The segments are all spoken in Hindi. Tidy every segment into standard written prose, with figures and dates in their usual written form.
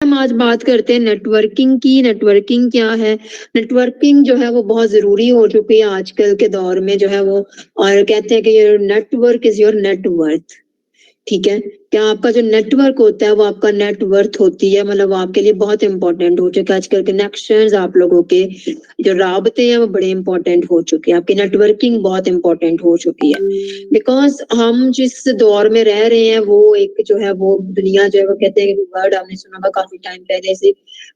हम आज बात करते हैं नेटवर्किंग की। नेटवर्किंग क्या है? नेटवर्किंग जो है वो बहुत ज़रूरी हो चुकी है आजकल के दौर में जो है वो, और कहते हैं कि your network is your net worth. ठीक है? क्या आपका जो नेटवर्क होता है वो आपका नेट वर्थ होती है, मतलब वो आपके लिए बहुत इम्पोर्टेंट हो चुका है। आजकल कनेक्शंस आप लोगों के जो राबते हैं वो बड़े इम्पोर्टेंट हो चुके हैं, आपकी नेटवर्किंग बहुत इम्पोर्टेंट हो चुकी है। बिकॉज़ हम जिस दौर में रह रहे हैं वो एक जो है वो दुनिया जो है वो कहते हैं कि वर्ड आपने सुना होगा काफ़ी टाइम पहले से,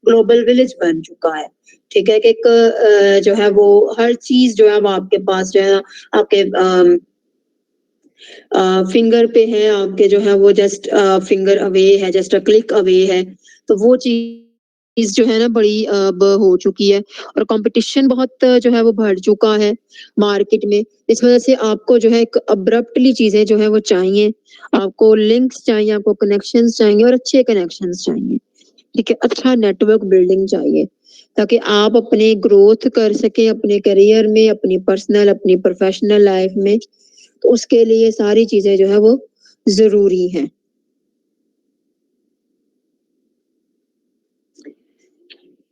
ग्लोबल विलेज बन चुका है। ठीक है? कि एक जो है वो हर चीज़ जो है वो आपके पास जो है आपके फिंगर पे है, आपके जो है वो जस्ट फिंगर अवे है, जस्ट अ क्लिक अवे है। तो वो चीज़ जो है ना बड़ी अब हो चुकी है, और कंपटीशन बहुत जो है वो बढ़ चुका है मार्केट में। इस वज़ह से आपको जो है एक अब्रप्टली चीज़ें जो है वो चाहिए। आपको लिंक्स चाहिए, आपको कनेक्शंस चाहिए और अच्छे कनेक्शंस चाहिए। ठीक है? अच्छा नेटवर्क बिल्डिंग चाहिए, ताकि आप अपने ग्रोथ कर सकें अपने करियर में, अपनी पर्सनल, अपनी प्रोफ़ेशनल लाइफ़ में। तो उसके लिए सारी चीज़ें जो है वो ज़रूरी हैं।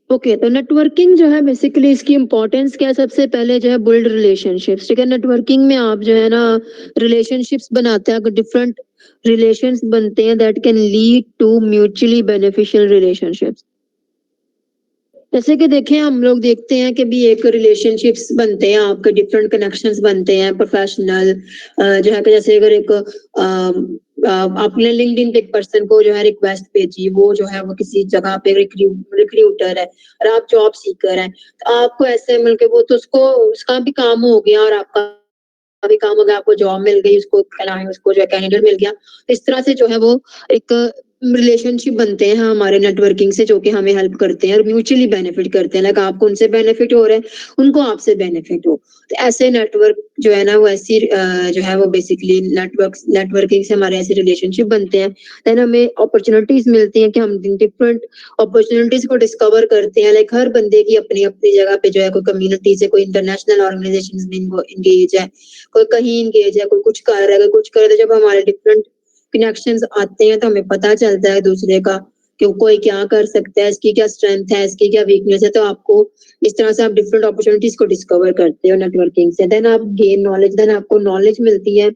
ओके, तो नेटवर्किंग जो है बेसिकली इसकी इम्पोर्टेंस क्या है? सबसे पहले जो है बिल्ड रिलेशनशिप्स। ठीक है? नेटवर्किंग में आप जो है ना रिलेशनशिप्स बनाते हैं, अगर डिफरेंट रिलेशंस बनते हैं that can lead two mutually beneficial relationships. जैसे कि देखें, हम लोग देखते हैं कि भी एक रिलेशनशिप्स बनते हैं, आपके डिफरेंट कनेक्शंस बनते हैं प्रोफेशनल, जो है कि जैसे अगर एक आपने लिंक्डइन पे एक पर्सन को जो है रिक्वेस्ट भेजी, वो जो है वो किसी जगह पे रिक्रूटर है और आप जॉब सीकर हैं, तो आपको ऐसे मिल के वो तो उसका भी काम हो गया और आपका भी काम हो गया, आपको जॉब मिल गई, उसको क्या नाम है, उसको जो है कैंडिडेट मिल गया। तो इस तरह से जो है वो एक रिलेशनशिप बनते हैं हमारे नेटवर्किंग से, जो कि हमें हेल्प करते हैं और म्यूचुअली बेनिफिट करते हैं। लाइक आपको उनसे बेनिफिट हो रहा है, उनको आपसे बेनिफिट हो। तो ऐसे नेटवर्क जो है ना वो ऐसी जो है वो बेसिकली नेटवर्किंग से हमारे ऐसे रिलेशनशिप बनते हैं। देन हमें अपॉर्चुनिटीज मिलती हैं कि हम डिफरेंट अपॉर्चुनिटीज को डिस्कवर करते हैं। लाइक हर बंदे की अपनी अपनी जगह पे जो है कोई कम्युनिटी से, कोई इंटरनेशनल ऑर्गेनाइजेशन में इंगेज है, कोई कहीं इंगेज है, कोई कुछ कर रहा है, कोई कुछ कर रहा है। जब हमारे डिफरेंट कनेक्शंस आते हैं तो हमें पता चलता है दूसरे का कि कोई क्या कर सकता है, इसकी क्या स्ट्रेंथ है, इसकी क्या वीकनेस है। तो आपको इस तरह से आप डिफरेंट अपॉर्चुनिटीज को डिस्कवर करते हो नेटवर्किंग से। देन आप गेन नॉलेज, देन आपको नॉलेज मिलती है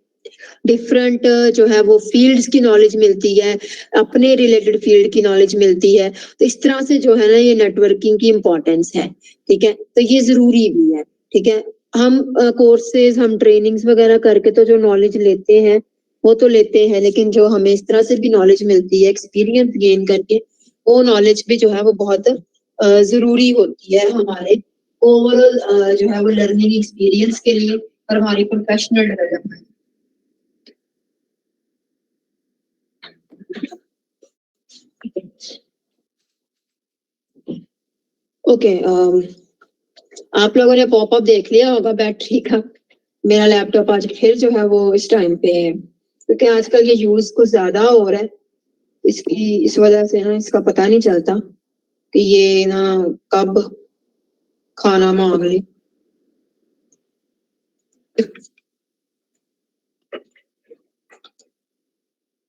डिफरेंट जो है वो फील्ड्स की नॉलेज मिलती है, अपने रिलेटेड फील्ड की नॉलेज मिलती है। तो इस तरह से जो है ना ये नेटवर्किंग की इम्पोर्टेंस है। ठीक है? तो ये ज़रूरी भी है। ठीक है? हम कोर्सेज़, हम ट्रेनिंग्स वगैरह करके तो जो नॉलेज लेते हैं, वो तो लेते हैं, लेकिन जो हमें इस तरह से भी नॉलेज मिलती है, एक्सपीरियंस गेन करके, वो नॉलेज भी जो है वो बहुत ज़रूरी होती है हमारे ओवरऑल जो है वो लर्निंग एक्सपीरियंस के लिए और हमारी प्रोफेशनल डेवलपमेंट। ओके, आप लोगों ने पॉपअप देख लिया होगा बैटरी का। मेरा लैपटॉप आज फिर जो है वो इस टाइम पे है, क्योंकि आजकल ये यूज़ कुछ ज़्यादा हो रहा है। इसकी इस वज़ह से ना इसका पता नहीं चलता कि ये ना कब खाना माँग ले।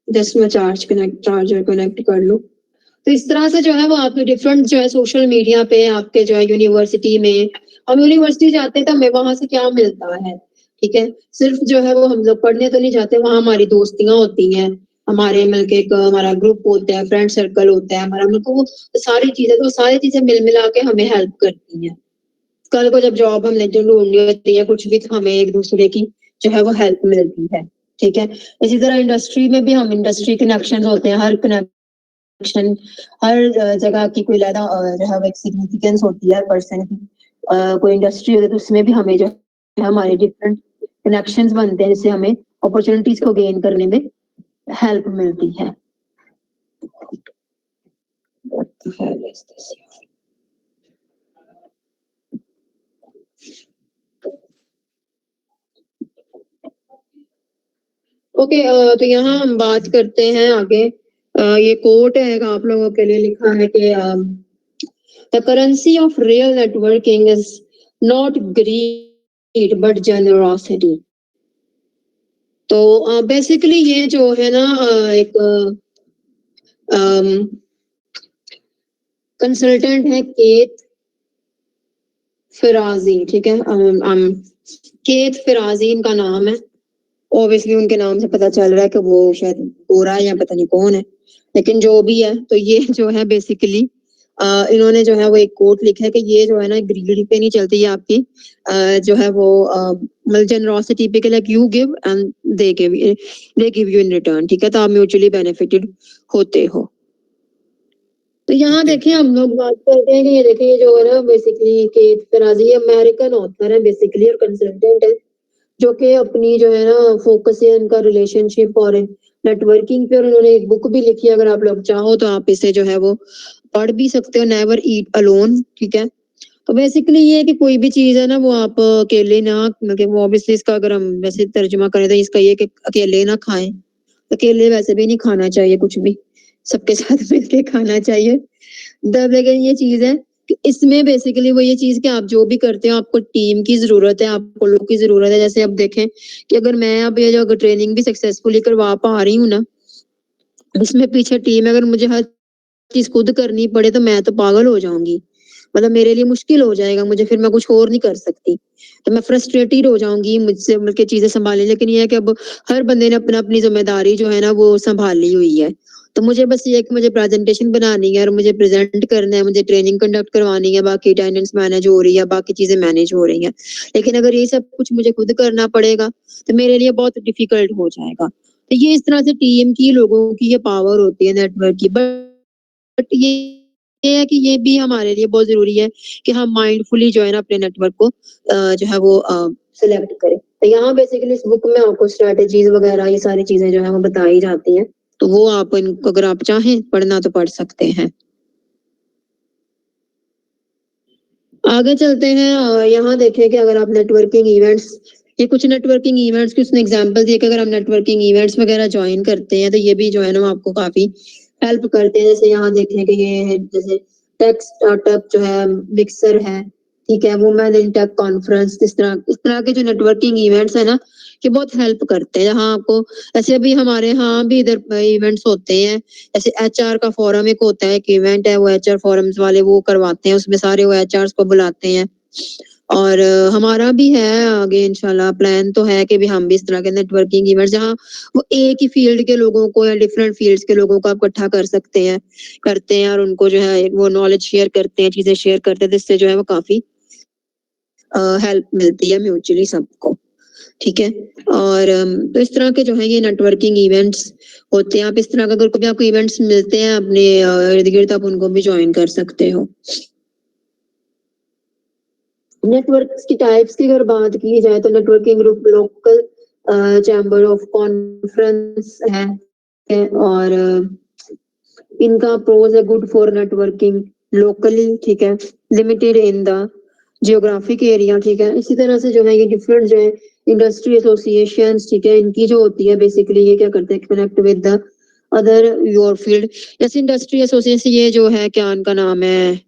जस्ट मैं चार्जर कनेक्ट कर लूँ। तो इस तरह से जो है वो आपके डिफरेंट जो है सोशल मीडिया पे, आपके जो है यूनिवर्सिटी में, हम यूनिवर्सिटी जाते हैं तो हमें वहाँ से क्या मिलता है? ठीक है? सिर्फ जो है वो हम लोग पढ़ने तो नहीं जाते, वहाँ हमारी दोस्तियाँ होती हैं, हमारे मिलके एक हमारा ग्रुप होता है, फ्रेंड सर्कल होता है हमारा, मतलब वो सारी चीज़ें, तो सारी चीज़ें मिला के हमें हेल्प करती हैं। कल को जब जॉब हमने जो ढूँढनी होती है कुछ भी, तो हमें एक-दूसरे की जो है वो हेल्प मिलती है। ठीक है? इसी तरह इंडस्ट्री में भी हम इंडस्ट्री कनेक्शंस होते हैं, हर कनेक्शन, हर जगह की कोई ज़्यादा जो है वो एक सिग्निफिकेंस होती है हर पर्सन की। कोई इंडस्ट्री होती है तो उसमें भी हमें जो है हमारे डिफरेंट कनेक्शंस बनते हैं, जिससे हमें अपॉर्चुनिटीज़ को गेन करने में हेल्प मिलती है। What the hell is this? Okay, तो यहाँ हम बात करते हैं आगे। ये कोट है, आप लोगों के लिए लिखा है कि the currency of real networking is not greed but generosity. तो बेसिकली ये जो है ना एक कंसल्टेंट है केत फिराजी, ठीक है। केत फिराजी इनका नाम है। ऑब्वियसली उनके नाम से पता चल रहा है कि वो शायद गोरा है या पता नहीं कौन है, लेकिन जो भी है, तो ये जो है बेसिकली इन्होंने जो है वो एक कोट लिखा है कि ये जो है ना ग्रीड पे नहीं चलती, ये आपकी जो है वो मतलब जनरोसिटी पे, like you give and they give you in return, ठीक है। तो आप म्यूचुअली बेनिफिटेड होते हो। तो यहाँ देखिए हम लोग बात करते हैं कि ये देखिए ये जो है ना बेसिकली केट फराजी अमेरिकन ऑथर है बेसिकली और कंसल्टेंट है, जो कि अपनी जो है ना फोकस है उनका रिलेशनशिप और नेटवर्किंग पे, और उन्होंने एक बुक भी लिखी है। अगर आप लोग चाहो तो आप इसे जो है वो पढ़ भी सकते हो, नेवर ईट अलोन, ठीक है। तो बेसिकली ये है कि कोई भी चीज है ना वो आप अकेले ना, मतलब वो ऑब्वियसली इसका अगर हम वैसे तर्जुमा करें तो इसका ये कि अकेले ना खाएं। अकेले वैसे भी नहीं खाना चाहिए कुछ भी, सबके साथ मिलके खाना चाहिए। तब लेकिन ये चीज है कि इसमें बेसिकली वो ये चीज कि आप जो भी करते हो आपको टीम की जरूरत है, आपको लोगों की जरूरत है। जैसे अब देखें कि अगर मैं अब ये जो ट्रेनिंग भी सक्सेसफुली करवा पा रही हूँ ना, इसमें पीछे टीम है, अगर मुझे हर चीज खुद करनी पड़े तो मैं तो पागल हो जाऊंगी। मतलब मेरे लिए मुश्किल हो जाएगा, मुझे फिर मैं कुछ और नहीं कर सकती, तो मैं फ्रस्ट्रेटेड हो जाऊंगी मुझसे मिलकर चीजें संभालने। लेकिन ये है कि अब हर बंदे ने अपना अपनी जिम्मेदारी जो है ना वो संभाली हुई है। तो मुझे बस ये है कि मुझे प्रेजेंटेशन बनानी है और मुझे प्रेजेंट करना है, मुझे ट्रेनिंग कंडक्ट करवानी है, बाकी अटेंडेंस मैनेज हो रही है, बाकी चीजें मैनेज हो रही हैं। लेकिन अगर ये सब कुछ मुझे खुद करना पड़ेगा तो मेरे लिए बहुत डिफिकल्ट हो जाएगा। तो ये इस तरह से टीम की, लोगों की ये पावर होती है नेटवर्क की। बट ये है कि ये भी हमारे लिए बहुत जरूरी है कि हम माइंडफुली जो है ना अपने नेटवर्क को जो है वो सिलेक्ट करें। तो यहाँ बेसिकली इस बुक में आपको स्ट्रेटेजीज वगैरह ये सारी चीजें जो है वो बताई जाती हैं। तो वो आप इनको अगर आप चाहें पढ़ना तो पढ़ सकते हैं। आगे चलते हैं। यहाँ देखें कि अगर आप नेटवर्किंग इवेंट्स, ये कुछ नेटवर्किंग इवेंट्स की उसने एग्जांपल दिए कि अगर हम नेटवर्किंग इवेंट्स वगैरह ज्वाइन करते हैं तो ये भी जो है ना वो आपको काफी हेल्प करते हैं। जैसे यहाँ देखें कि ये है जैसे टेक स्टार्टअप जो है मिक्सर है, ठीक है, वुमेन इन टेक कॉन्फ्रेंस, इस तरह के जो नेटवर्किंग इवेंट्स है ना ये बहुत हेल्प करते हैं। जहाँ आपको ऐसे अभी हमारे यहाँ भी इधर इवेंट्स होते हैं, जैसे एचआर का फोरम एक होता है, एक इवेंट है वो एचआर फोरम्स वाले वो करवाते हैं, उसमें सारे वो एचआर को बुलाते हैं। और हमारा भी है आगे इंशाल्लाह प्लान तो है कि भी हम भी इस तरह के नेटवर्किंग इवेंट जहाँ वो एक ही फील्ड के लोगों को या डिफरेंट फील्ड्स के लोगों को आप इकट्ठा कर सकते हैं, करते हैं और उनको जो है वो नॉलेज शेयर करते हैं, चीजें शेयर करते हैं, जिससे जो है वो काफी हेल्प मिलती है म्यूचुअली सबको, ठीक है। और तो इस तरह के जो है ये नेटवर्किंग इवेंट्स होते हैं। आप इस तरह का अगर कभी आपको इवेंट्स मिलते हैं अपने इर्द गिर्द आप उनको भी ज्वाइन कर सकते हो। नेटवर्क की टाइप्स की अगर बात की जाए तो networking group local chamber of conference है और इनका प्रोज है गुड फॉर नेटवर्किंग लोकली, ठीक है, limited in the geographic area, ठीक है। इसी तरह से जो है ये डिफरेंट जो है इंडस्ट्री एसोसिएशंस, ठीक है, इनकी जो होती है बेसिकली ये क्या करते हैं connect with the other your field. जैसे इंडस्ट्री एसोसिएशन ये जो है क्या उनका नाम है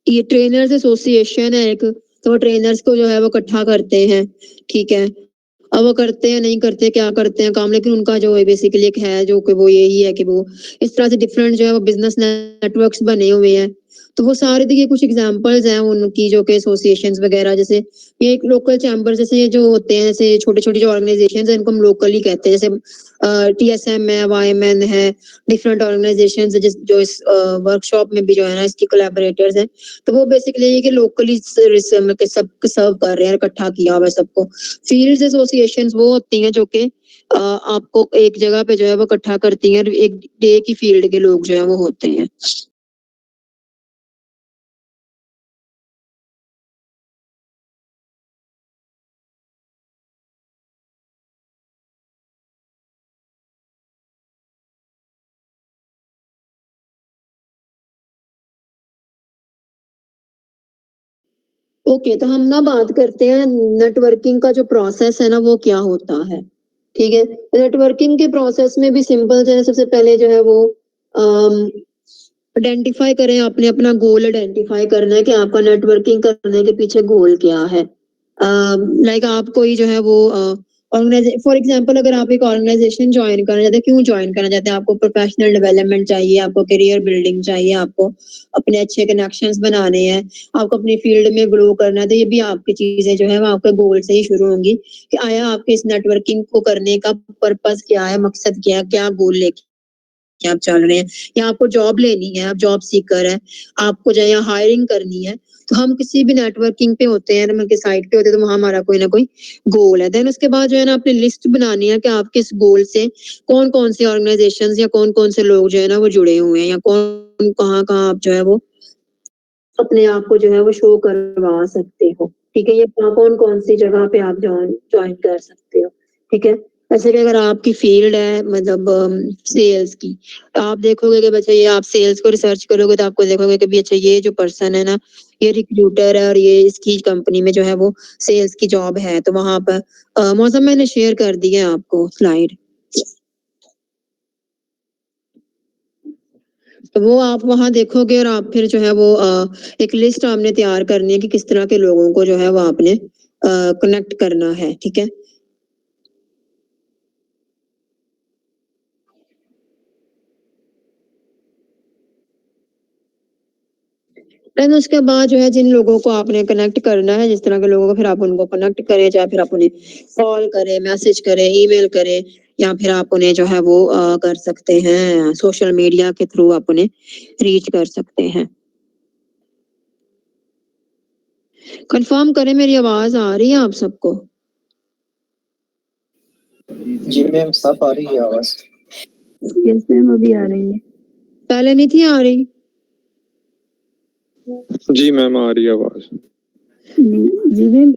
ये ट्रेनर्स एसोसिएशन है एक, तो ट्रेनर्स को जो है वो इकट्ठा करते हैं, ठीक है। अब वो करते हैं नहीं करते क्या करते हैं काम, लेकिन उनका जो है बेसिकली एक है जो कि वो यही है कि वो इस तरह से डिफरेंट जो है वो बिजनेस नेटवर्क्स बने हुए हैं। तो वो सारे देखिए कुछ एग्जांपल्स हैं उनकी जो कि एसोसिएशंस वगैरह, जैसे ये एक लोकल चैम्बर, जैसे ये जो होते हैं जैसे छोटे छोटे जो ऑर्गेनाइजेशन है इनको हम लोकली कहते हैं, जैसे टीएसएम है, वाईएमएन है, डिफरेंट ऑर्गेनाइजेशन जो इस वर्कशॉप में भी जो है ना इसकी कोलैबोरेटर्स हैं। तो वो बेसिकली ये कि लोकली सब सर्व कर रहे हैं, इकट्ठा किया हुआ है सबको। फील्ड एसोसिएशन वो होती हैं जो कि आपको एक जगह पे जो है वो इकट्ठा करती हैं, एक ही फील्ड के लोग जो है वो होते हैं। ओके, तो हम ना बात करते हैं नेटवर्किंग का जो प्रोसेस है ना वो क्या होता है, ठीक है। नेटवर्किंग के प्रोसेस में भी सिंपल जो है सबसे पहले जो है वो आइडेंटिफाई करें, आपने अपना गोल आइडेंटिफाई करना है कि आपका नेटवर्किंग करने के पीछे गोल क्या है। लाइक आप कोई जो है वो फॉर एग्जाम्पल अगर आप एक ऑर्गेनाइजेशन ज्वाइन करना चाहते हैं, क्यों ज्वाइन करना चाहते हैं? आपको प्रोफेशनल डेवलपमेंट चाहिए, आपको करियर बिल्डिंग चाहिए, आपको अपने अच्छे कनेक्शंस बनाने हैं, आपको अपनी फील्ड में ग्रो करना है, तो ये भी आपकी चीजें जो है वो आपके गोल से ही शुरू होंगी कि आया आपके इस नेटवर्किंग को करने का पर्पस क्या है, मकसद क्या है, क्या गोल लेके आप चल रहे हैं, या आपको जॉब लेनी है, आप जॉब सीकर है, आपको जो है हायरिंग करनी है, तो हम किसी भी नेटवर्किंग पे होते हैं, हम किसी साइट पे होते हैं, तो वहाँ हमारा कोई ना कोई गोल है। देन उसके बाद जो है ना अपनी लिस्ट बनानी है कि आप किस गोल से कौन-कौन सी ऑर्गेनाइजेशंस या कौन-कौन से लोग जो है ना वो जुड़े हुए हैं, या कौन कहाँ-कहाँ आप जो है वो अपने आप को जो है वो शो करवा सकते हो, ठीक है? ये कौन-कौन सी जगह पे आप जॉइन कर सकते हो, ठीक है? जैसे कि अगर आपकी फील्ड है मतलब सेल्स की, तो आप देखोगे कि बच्चा ये आप सेल्स को रिसर्च करोगे तो आपको देखोगे कि भी अच्छा ये जो पर्सन है ना, ये रिक्रूटर है और ये इसकी कंपनी में जो है वो सेल्स की जॉब है, तो वहाँ पर मौसम मैंने शेयर कर दी है आपको स्लाइड। तो वो आप वहाँ देखोगे और आप फिर जो है वो एक लिस्ट आपने तैयार करनी है कि किस तरह के लोगों को जो है वो आपने कनेक्ट करना है, ठीक है? देन उसके बाद जो है जिन लोगों को आपने कनेक्ट करना है, जिस तरह के लोगों को फिर आप उनको कनेक्ट करें, चाहे फिर आप उन्हें कॉल करें, मैसेज करें, ईमेल करें या फिर आप उन्हें जो है वो कर सकते हैं सोशल मीडिया के थ्रू आप उन्हें रीच कर सकते हैं। कंफर्म करें मेरी आवाज़ आ रही है आप सबको? जी मैम साफ आ रही है आवाज़। यस मैम अभी आ रही है। पहले नहीं थी आ रही? जी मैम आ रही है आवाज़। जी मैम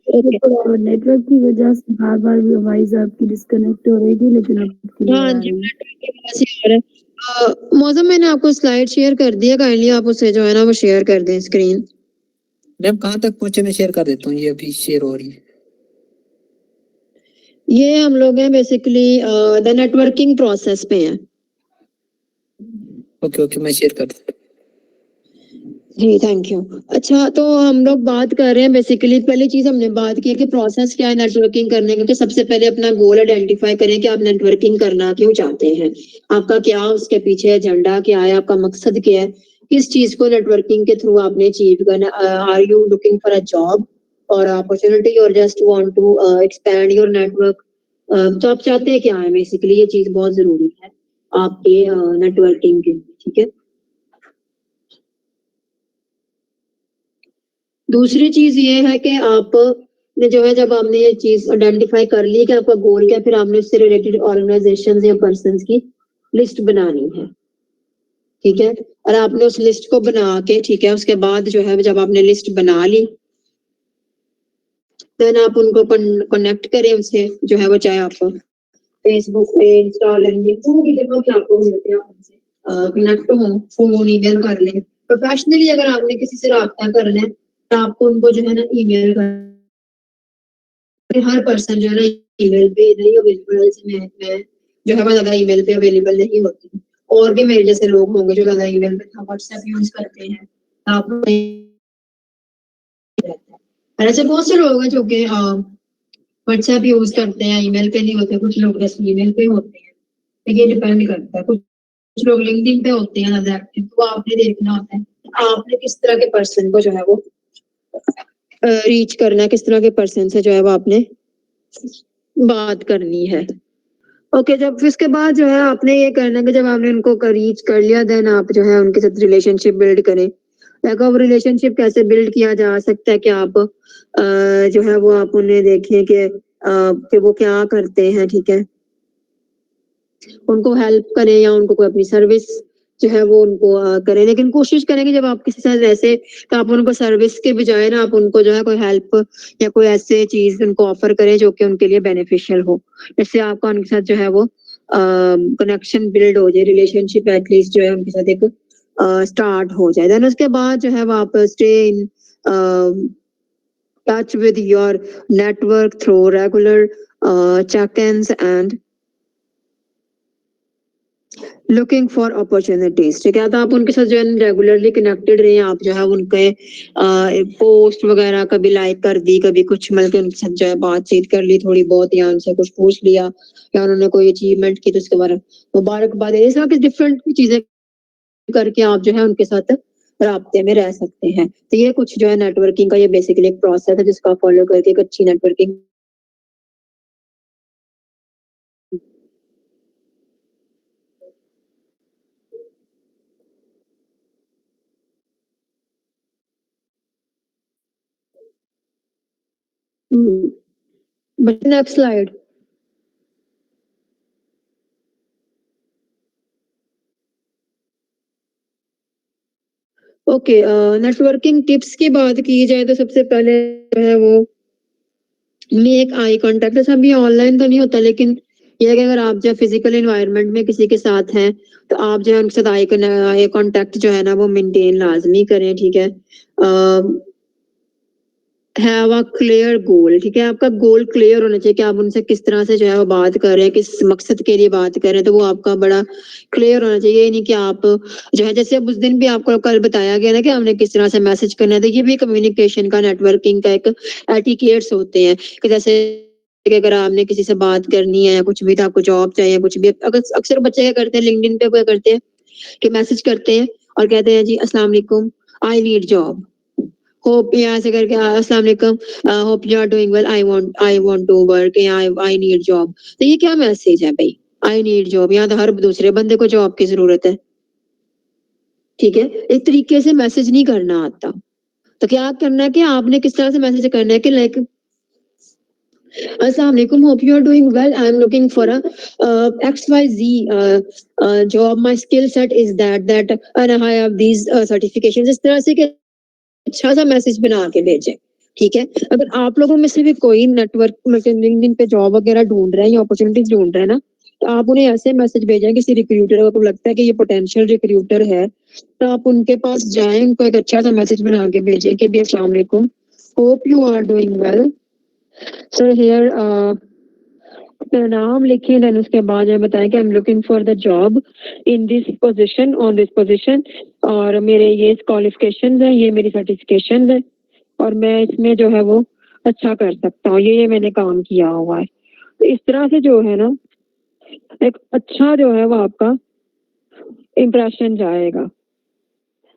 नेटवर्क की वजह से बार-बार वॉइस आपकी डिस्कनेक्ट हो रही थी लेकिन अब क्लियर आ रही है। नेटवर्क की वजह से हो रहा है। मौसम मैंने आपको स्लाइड शेयर कर दी है, काइंडली आप उसे जो है ना वो शेयर कर दें स्क्रीन। मैम कहाँ तक पहुंचे? मैं शेयर कर देता हूँ, ये अभी शेयर हो रही है। ये हम लोग हैं बेसिकली द नेटवर्किंग प्रोसेस पे हैं। ओके मैं शेयर कर देता हूँ। जी थैंक यू। अच्छा तो हम लोग बात कर रहे हैं बेसिकली पहली चीज हमने बात की है कि प्रोसेस क्या है नेटवर्किंग करने का, कि सबसे पहले अपना गोल आइडेंटिफाई करें कि आप नेटवर्किंग करना क्यों चाहते हैं, आपका क्या उसके पीछे एजेंडा क्या है, आपका मकसद क्या है, किस चीज को नेटवर्किंग के थ्रू आपने अचीव करना। Are you looking for a job or opportunity or just want to expand your network? तो आप चाहते हैं क्या है बेसिकली, ये चीज बहुत जरूरी है आपके नेटवर्किंग के लिए, ठीक है? दूसरी चीज ये है कि आप ने जो है जब आपने ये चीज आइडेंटिफाई कर ली कि आपका गोल क्या है, फिर आपने उससे रिलेटेड ऑर्गेनाइजेशंस या पर्संस की लिस्ट बनानी है, ठीक है? और आपने उस लिस्ट को बना के, ठीक है, उसके बाद जो है जब आपने लिस्ट बना ली देन आप उनको कनेक्ट करें उनसे, जो है वो चाहे आप फेसबुक पे, इंस्टा, लिंक्डइन जो भी जगह पे आपको मिलते हैं उनसे कनेक्ट हो, फोन ईमेल कर लें। प्रोफेशनली अगर आपने किसी से राब्ता करना है तो आपको उनको जो है ना ईमेल हर पर्सन जो है ना ईमेल पे नहीं अवेलेबल है, जैसे मैं जो है वो ज्यादा ईमेल पे अवेलेबल नहीं होती हूँ, और भी मेरे जैसे लोग होंगे जो ज्यादा ईमेल पे व्हाट्सएप यूज करते हैं, आप और ऐसे बहुत से लोग हैं जो कि व्हाट्सएप यूज करते हैं, ईमेल पे नहीं होते, कुछ लोग बस ईमेल पे होते हैं, तो ये डिपेंड करता है। कुछ लोग लिंक्डइन पे होते हैं ज्यादा एक्टिव, तो आपने देखना होता है आपने किस तरह के पर्सन को जो है वो रीच करना है, किस तरह के पर्सन से जो है वो आपने बात करनी है। ओके जब फिर उसके बाद जो है आपने ये करना है कि जब आपने उनको रीच कर लिया देन आप जो है उनके साथ रिलेशनशिप बिल्ड करें। लाइक अब रिलेशनशिप कैसे बिल्ड किया जा सकता है कि आप जो है वो आप उन्हें देखें कि वो क्या करते हैं, ठीक है? उनको हेल्प करें या उनको कोई अपनी सर्विस जो है वो उनको करें, लेकिन कोशिश करें कि जब आप किसी के साथ ऐसे तो आप उनको सर्विस के बजाय ना आप उनको जो है कोई हेल्प या कोई ऐसे चीज उनको ऑफर करें जो कि उनके लिए बेनिफिशियल हो, जिससे आपका उनके साथ जो है वो कनेक्शन बिल्ड हो जाए, रिलेशनशिप एटलीस्ट जो है उनके साथ एक स्टार्ट हो जाए। देन उसके बाद जो है वो आप stay in touch with your network through regular check-ins and looking for opportunities, ठीक है। तो आप उनके साथ जो है रेगुलरली कनेक्टेड रहे, आप जो है उनके पोस्ट वगैरह कभी लाइक कर दी, कभी कुछ, मतलब उनके साथ जो है बातचीत कर ली थोड़ी बहुत, या उनसे कुछ पूछ लिया, या उन्होंने कोई अचीवमेंट की तो उसके बारे में मुबारकबाद, ऐसा कि डिफरेंट चीजें करके आप जो है उनके साथ राब्ते में रह सकते हैं। तो ये कुछ जो है नेटवर्किंग का ये बेसिकली एक प्रोसेस है जिसको आप फॉलो करके एक अच्छी networking but next slide. Okay, networking tips की बात की जाए तो सबसे पहले जो है वो मेक आई कांटेक्ट। जैसे अभी ऑनलाइन तो नहीं होता, लेकिन ये है कि अगर आप जो फिजिकल एनवायरनमेंट में किसी के साथ हैं तो आप जो है उनके साथ आई कांटेक्ट जो है ना वो मेंटेन लाजमी करें, ठीक है। हैव अ क्लियर गोल, ठीक है। आपका गोल क्लियर होना चाहिए कि आप उनसे किस तरह से जो है वो बात कर रहे हैं, किस मकसद के लिए बात कर रहे हैं, तो वो आपका बड़ा क्लियर होना चाहिए। ये नहीं कि आप जो है, जैसे अब उस दिन भी आपको कल बताया गया ना कि हमने किस तरह से मैसेज करना है, तो ये भी कम्युनिकेशन का, नेटवर्किंग का एक एटिकेट्स होते हैं कि जैसे कि अगर आपने किसी से बात करनी है या कुछ भी, तो आपको जॉब चाहिए कुछ भी, अगर अक्सर बच्चे क्या करते हैं लिंक्डइन पे क्या करते हैं कि मैसेज करते हैं और कहते हैं जी अस्सलाम वालेकुम, आई नीड जॉब, होप, यहाँ से करके अस्सलाम वालेकुम, hope you are doing well, I want to work, या आई नीड जॉब। तो ये क्या मैसेज है भाई, आई नीड जॉब, यहाँ तो हर दूसरे बंदे को जॉब की जरूरत है, ठीक है। एक तरीके से मैसेज नहीं करना आता, तो क्या करना है कि आपने किस तरह से मैसेज करना है कि लाइक अस्सलाम वालेकुम, hope you are doing well, I am looking for a XYZ job, my skill set is that and I have these certifications। इस तरह से कि अच्छा सा मैसेज बना के भेजें, ठीक है। अगर आप लोगों में से भी कोई नेटवर्क मतलब लिंक्डइन पे जॉब वगैरह ढूंढ रहे हैं या अपॉर्चुनिटीज ढूंढ रहे हैं ना, तो आप उन्हें ऐसे मैसेज भेजें किसी रिक्रूटर को लगता है कि ये पोटेंशियल रिक्रूटर है, तो आप उनके पास जाएं, उनको एक अच्छा सा मैसेज बना के भेजें कि भी अस्सलाम वालेकुम, hope you are doing well, so here अपना नाम लिखें, देन उसके बाद ये बताएं कि I am looking for the job in this position, on this position, और मेरे ये क्वालिफिकेशंस हैं, ये मेरी सर्टिफिकेशंस है, और मैं इसमें जो है वो अच्छा कर सकता हूँ, ये मैंने काम किया हुआ है। तो इस तरह से जो है ना एक अच्छा जो है वो आपका इम्प्रेशन जाएगा,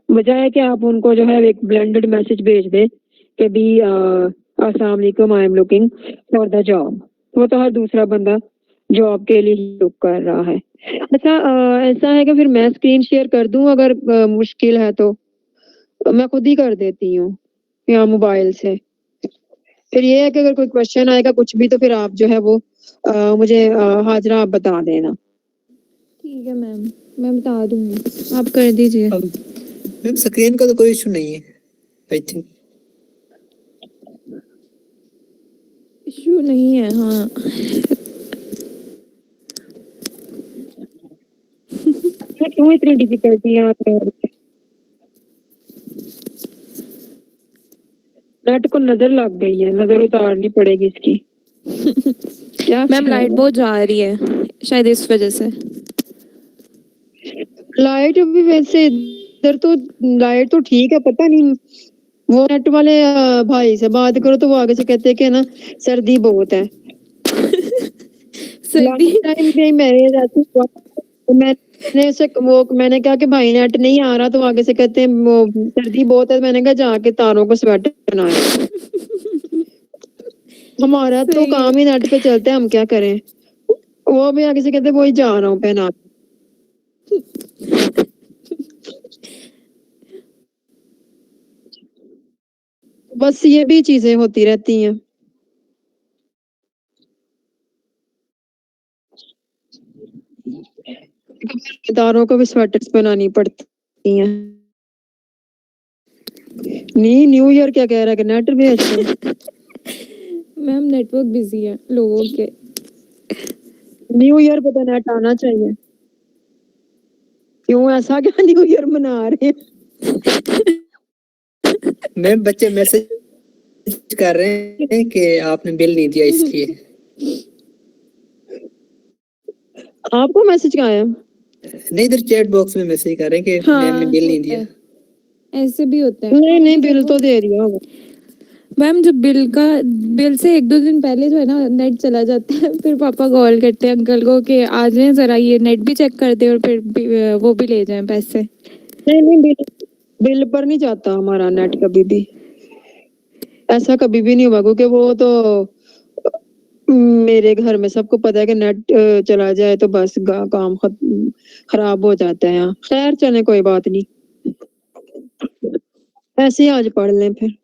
बजाय कि आप उनको जो है एक ब्लेंडेड मैसेज भेज दें कि भी अस्सलाम वालेकुम, आई am looking for the job, वो तो हर दूसरा बंदा जॉब के लिए ही लुक कर रहा है। अच्छा, ऐसा है कि फिर मैं स्क्रीन शेयर कर दूं, अगर मुश्किल है तो मैं खुद ही कर देती हूँ या मोबाइल से। फिर ये है कि अगर कोई क्वेश्चन आएगा कुछ भी, तो फिर आप जो है वो मुझे हाजरा आप बता देना। ठीक है मैम, मैं बता दूंगी, आप कर दीजिए। अब मैम स्क्रीन का तो कोई इशू नहीं है, आई थिंक इशू नहीं है, हाँ। क्यों इतनी डिफिकल्टी है नेट को नजर लग गई है, नजर उतारनी पड़ेगी इसकी। क्या मैम लाइट बहुत जा रही है, शायद इस वजह से। लाइट भी वैसे इधर तो लाइट तो ठीक है, पता नहीं वो नेट वाले भाई से बात करो तो वो आगे से कहते हैं कि ना सर्दी बहुत है। सर्दी टाइम पे मेरे जाती तो मैंने उसे वो मैंने कहा कि भाई नेट नहीं आ रहा, तो आगे से कहते हैं वो सर्दी बहुत है। मैंने कहा जाके तारों को स्वेटर बनाए। हमारा तो सही है। काम ही नेट पे चलता है, हम क्या करें। वो भी आगे से कहते वही जा रहा हूँ पहना। बस ये भी चीजें होती रहती हैं। तारों को भी स्वेटर्स बनानी पड़ती हैं। नहीं, न्यू ईयर क्या कह रहा है कि नेट भी अच्छा। मैम नेटवर्क बिजी है लोगों के। न्यू ईयर पे तो नेट आना चाहिए। क्यों ऐसा क्या न्यू ईयर मना रहे हैं? मैम बच्चे मैसेज कर रहे हैं कि आपने बिल नहीं दिया इसलिए। आपको मैसेज क्या आया? नहीं, इधर चैट बॉक्स में मैसेज कर रहे हैं कि मैम ने बिल नहीं दिया। ऐसे भी होता है। नहीं बिल तो दे दिया होगा मैम जब बिल से 1-2 दिन पहले जो है ना नेट चला जाता है, फिर पापा कॉल करते हैं अंकल को कि आ जाएं जरा ये नेट भी चेक कर दे और फिर वो भी ले जाएं पैसे। नहीं बिल पर नहीं जाता हमारा नेट कभी भी, ऐसा कभी भी नहीं हुआ क्योंकि वो तो मेरे घर में सबको पता है कि नेट चला जाए तो बस काम खराब हो जाता है यहाँ। खैर चले कोई बात नहीं, ऐसे ही आज पढ़ लें फिर।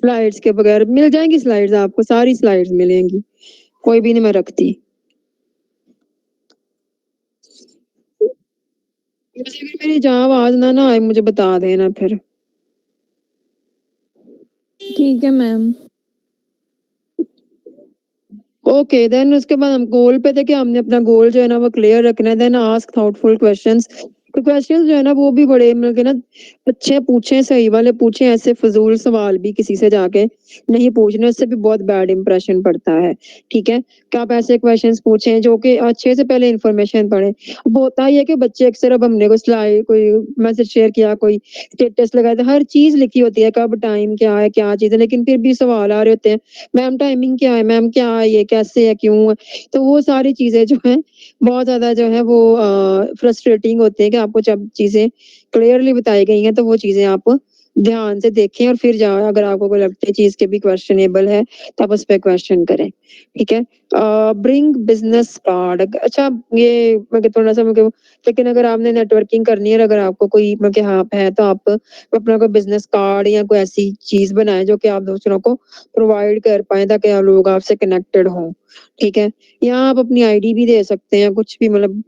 स्लाइड्स के बगैर मिल जाएंगी स्लाइड्स, आपको सारी स्लाइड्स मिलेंगी, कोई भी नहीं मैं रखती। वैसे अगर मेरी जहाँ आवाज ना आए मुझे बता देना फिर। ठीक है मैम। ओके देन उसके बाद हम गोल पे थे कि हमने अपना गोल जो है ना वो क्लियर रखना है। Then ask thoughtful questions. तो क्वेश्चंस जो है ना वो भी बड़े मतलब कि ना अच्छे पूछे, सही वाले पूछे, ऐसे फजूल सवाल भी किसी से जाके नहीं पूछने, उससे भी बहुत बैड इंप्रेशन पड़ता है। ठीक है कि आप ऐसे क्वेश्चंस पूछें जो कि अच्छे से पहले इंफॉर्मेशन पढ़े। अब होता ही है कि बच्चे अक्सर, अब हमने कोई स्लाइड कोई मैसेज शेयर किया, कोई स्टेटस लगाया, तो हर चीज लिखी होती है, कब टाइम क्या है क्या चीज है, लेकिन फिर भी सवाल आ रहे होते हैं मैम टाइमिंग क्या है, मैम क्या है, ये कैसे है, क्यों है। तो वो सारी चीजें जो है बहुत ज्यादा जो है वो फ्रस्ट्रेटिंग होते हैं कि आपको जब चीजें क्लियरली बताई गई हैं तो वो चीजें आप ध्यान से देखें और फिर जाओ, अगर आपको कोई लगता है चीज के भी क्वेश्चनेबल है तो आप उस पर क्वेश्चन करें। ठीक है। Bring business card. अच्छा ये मैं थोड़ा सा लेकिन अगर आपने नेटवर्किंग करनी है, अगर आपको कोई हाँ है तो आप अपना कोई बिजनेस कार्ड या कोई ऐसी चीज बनाए जो कि आप दूसरों को प्रोवाइड कर पाए ताकि आप लोग आपसे कनेक्टेड हों। ठीक है। यहाँ आप अपनी आईडी भी दे सकते हैं, कुछ भी मतलब,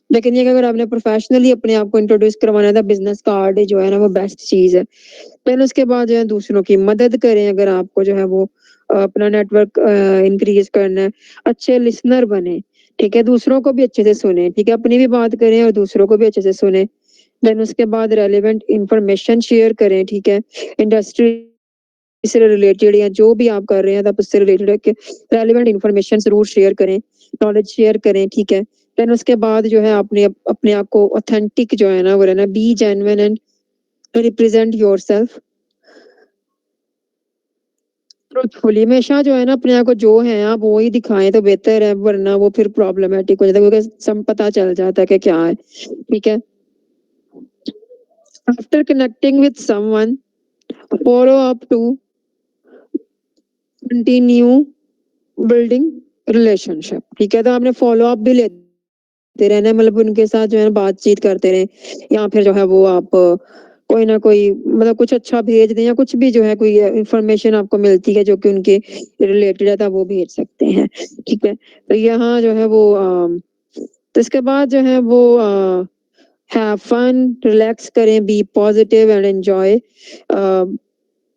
लेकिन ये कि अगर आपने प्रोफेशनली अपने आप को इंट्रोड्यूस करवाना था, बिजनेस कार्ड जो है ना वो बेस्ट चीज है। फिर उसके बाद जो है दूसरों की मदद करें, अगर आपको जो है वो अपना नेटवर्क इंक्रीज करना है। अच्छे लिसनर बने। ठीक है। दूसरों को भी अच्छे से सुने। ठीक है। अपनी भी बात करें और दूसरों को भी अच्छे से सुने। देन उसके बाद रेलेवेंट इंफॉर्मेशन शेयर करें। ठीक है। इंडस्ट्री से रिलेटेड या जो भी आप कर रहे हैं आप उससे रिलेटेड रेलेवेंट इंफॉर्मेशन जरूर शेयर करें, नॉलेज शेयर करें। ठीक है। देन उसके बाद जो है आपने अपने आप को ऑथेंटिक जो है ना वो रहना, B genuine and represent yourself truthfully. हमेशा जो है ना अपने आप को जो है आप वो ही दिखाएं तो बेहतर है, वरना वो फिर प्रॉब्लमेटिक हो जाता है क्योंकि सब पता चल जाता है कि क्या है। ठीक है। After connecting with someone, follow up to continue building relationship. ठीक है। तो आपने फॉलो अप भी लेते रहना है, मतलब उनके साथ जो है ना बातचीत करते रहे, या फिर जो है वो आप कोई ना कोई मतलब कुछ अच्छा भेज दें, या कुछ भी जो है कोई इंफॉर्मेशन आपको मिलती है जो कि उनके रिलेटेड है तो आप वो भेज सकते हैं। ठीक है। तो यहाँ जो है वो तो इसके बाद जो है वो हैव फन, रिलैक्स करें, be positive and enjoy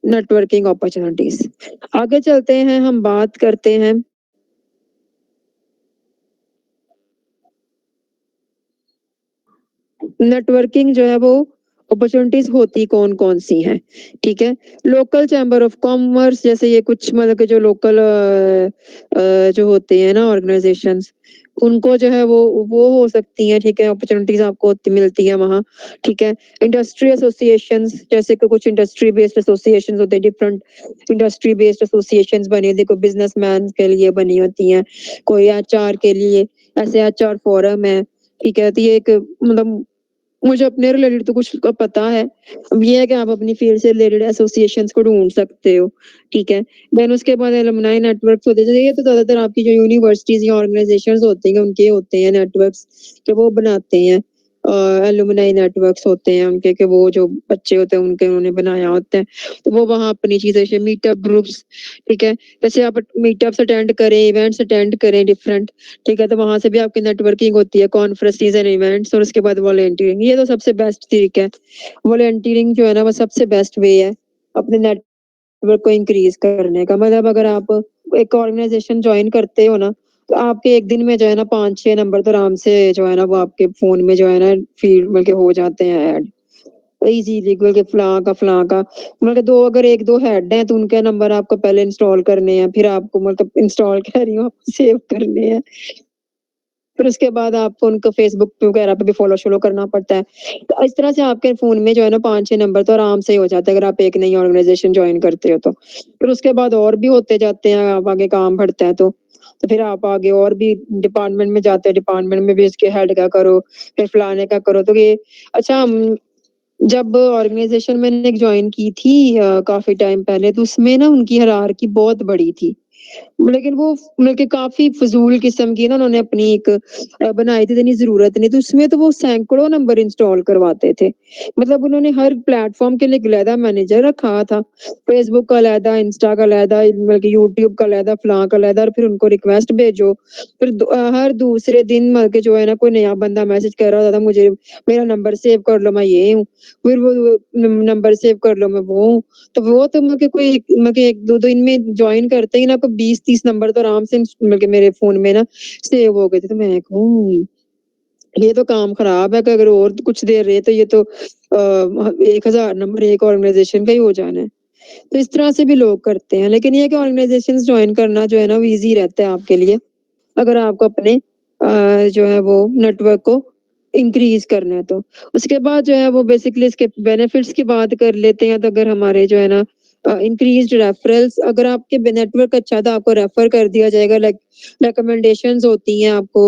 networking opportunities. आगे चलते हैं, हम बात करते हैं नेटवर्किंग जो है वो अपॉर्चुनिटीज होती कौन कौन सी हैं। ठीक है। लोकल चैम्बर ऑफ कॉमर्स, जैसे ये कुछ मतलब कि जो लोकल जो होते हैं ना ऑर्गेनाइजेशंस, उनको जो है वो हो सकती हैं। ठीक है। अपॉर्चुनिटीज आपको मिलती है वहाँ। ठीक है। इंडस्ट्री एसोसिएशंस, जैसे कि कुछ इंडस्ट्री बेस्ड एसोसिएशंस होते हैं, डिफरेंट इंडस्ट्री बेस्ड एसोसिएशंस बनी होती है, कोई बिजनेसमैन के लिए बनी होती हैं, कोई एचआर के लिए, ऐसे एचआर फोरम है। ठीक है। तो ये एक मतलब मुझे अपने रिलेटेड तो कुछ का पता है। अब ये है कि आप अपनी फील्ड से रिलेटेड एसोसिएशंस को ढूंढ सकते हो। ठीक है। देन उसके बाद एलुमनाई नेटवर्क्स होते हैं, ये तो ज्यादातर आपकी जो यूनिवर्सिटीज या ऑर्गेनाइजेशंस होती हैं उनके होते हैं नेटवर्क्स, कि वो बनाते हैं। एलुमनाई नेटवर्क्स होते हैं उनके, कि वो जो बच्चे होते हैं उनके उन्होंने बनाया होता है, तो वो वहाँ अपनी चीजें मीटअप ग्रुप्स। ठीक है। जैसे आप मीटअप्स अटेंड करें, इवेंट्स अटेंड करें डिफरेंट। ठीक है। तो वहां से भी आपकी नेटवर्किंग होती है, कॉन्फ्रेंसेस एंड इवेंट्स, और उसके बाद वॉलंटियरिंग। ये तो सबसे बेस्ट तरीका है। वॉलंटियरिंग जो है ना वो सबसे बेस्ट वे है अपने नेटवर्क को इंक्रीज करने का। मतलब अगर आप एक ऑर्गेनाइजेशन ज्वाइन करते हो ना तो आपके एक दिन में जो है ना 5-6 नंबर तो आराम से जो है ना वो आपके फोन में जो है ना फील्ड में के हो जाते हैं ऐड इजीली, के फलां का मतलब दो, अगर 1-2 हेड हैं तो उनके नंबर आपको पहले इंस्टॉल करने हैं, फिर आपको मतलब इंस्टॉल कह रही हूँ, आपको सेव करने हैं। फिर उसके बाद आपको उनको फेसबुक पे वगैरह पे भी फॉलो करना पड़ता है। तो इस तरह से आपके फ़ोन में जो है ना 5-6 नंबर तो आराम से ही हो जाता है अगर आप एक नई ऑर्गेनाइज़ेशन जॉइन करते हो तो। फिर उसके बाद और भी होते जाते हैं, आप आगे काम बढ़ता है तो। तो फिर आप आगे और भी डिपार्टमेंट में जाते हैं, डिपार्टमेंट में भी इसके हेड का करो, फिर फलाने का करो। तो ये अच्छा जब ऑर्गेनाइज़ेशन मैंने एक जॉइन की थी काफ़ी टाइम पहले तो उसमें ना उनकी हायरार्की बहुत बड़ी थी। लेकिन वो मतलब कि काफ़ी फ़िज़ूल किस्म की ना उन्होंने अपनी एक बनाई थी, इतनी ज़रूरत नहीं, तो उसमें तो वो सैकड़ों नंबर इंस्टॉल करवाते थे। मतलब उन्होंने हर प्लेटफ़ॉर्म के लिए एक अलहदा मैनेजर रखा था, फ़ेसबुक का अलहदा, इंस्टा का अलहदा, बल्कि यूट्यूब का अलहदा, फलाँ का अलहदा और फिर उनको रिक्वेस्ट भेजो। फिर हर दूसरे दिन मतलब कि जो है ना कोई नया बंदा मैसेज कर रहा होता था मुझे मेरा नंबर सेव कर लो मैं ये हूँ, फिर वो नंबर सेव कर लो मैं वो हूँ। तो वो तो मतलब कि कोई मतलब कि 1-2 दिन में जॉइन करते ही ना कोई 20-30 नंबर तो आराम से मतलब कि मेरे फ़ोन में ना सेव हो गए थे। तो मैं कहूँ ये तो काम खराब है कि अगर और कुछ देर रहे तो ये तो 1000 नंबर एक ऑर्गेनाइज़ेशन का ही हो जाना है। तो इस तरह से भी लोग करते हैं। लेकिन ये है कि ऑर्गेनाइज़ेशंस जॉइन करना जो है ना वो ईज़ी रहता है आपके लिए। अगर आपको अपने जो है वो नेटवर्क को इंक्रीज़ करना है तो। उसके बाद जो है वो बेसिकली इसके बेनिफिट्स की बात कर लेते हैं तो अगर हमारे जो है ना इंक्रीज़्ड रेफरल्स अगर आपके नेटवर्क अच्छा है तो आपको रेफर कर दिया जाएगा लाइक रिकमेंडेशंस होती हैं आपको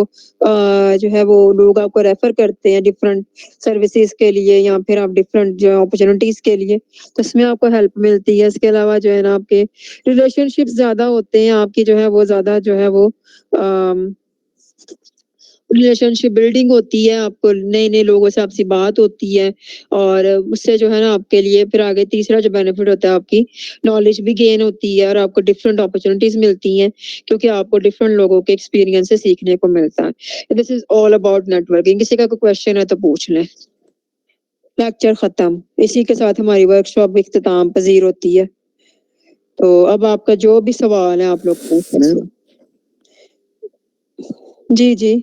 जो है वो लोग आपको रेफर करते हैं डिफरेंट सर्विसेज के लिए या फिर आप डिफरेंट जो अपॉर्चुनिटीज़ के लिए, तो इसमें आपको हेल्प मिलती है। इसके अलावा जो है ना आपके रिलेशनशिप्स ज़्यादा होते हैं, आपकी जो है वो ज़्यादा जो है वो अम रिलेशनशिप बिल्डिंग होती है, आपको नए-नए लोगों से आपसी बात होती है और उससे जो है ना आपके लिए फिर आगे तीसरा जो बेनिफिट होता है आपकी नॉलेज भी गेन होती है और आपको डिफरेंट अपॉर्च्युनिटीज़ मिलती हैं, क्योंकि आपको डिफरेंट लोगों के एक्सपीरियंस से सीखने को मिलता है। This is all about networking. किसी का कोई क्वेश्चन है तो पूछ लें। लेक्चर खत्म। इसी के साथ हमारी वर्कशॉप इख्तिताम पज़ीर होती है। तो अब आपका जो भी सवाल है आप लोग पूछ सकते हैं। जी, जी।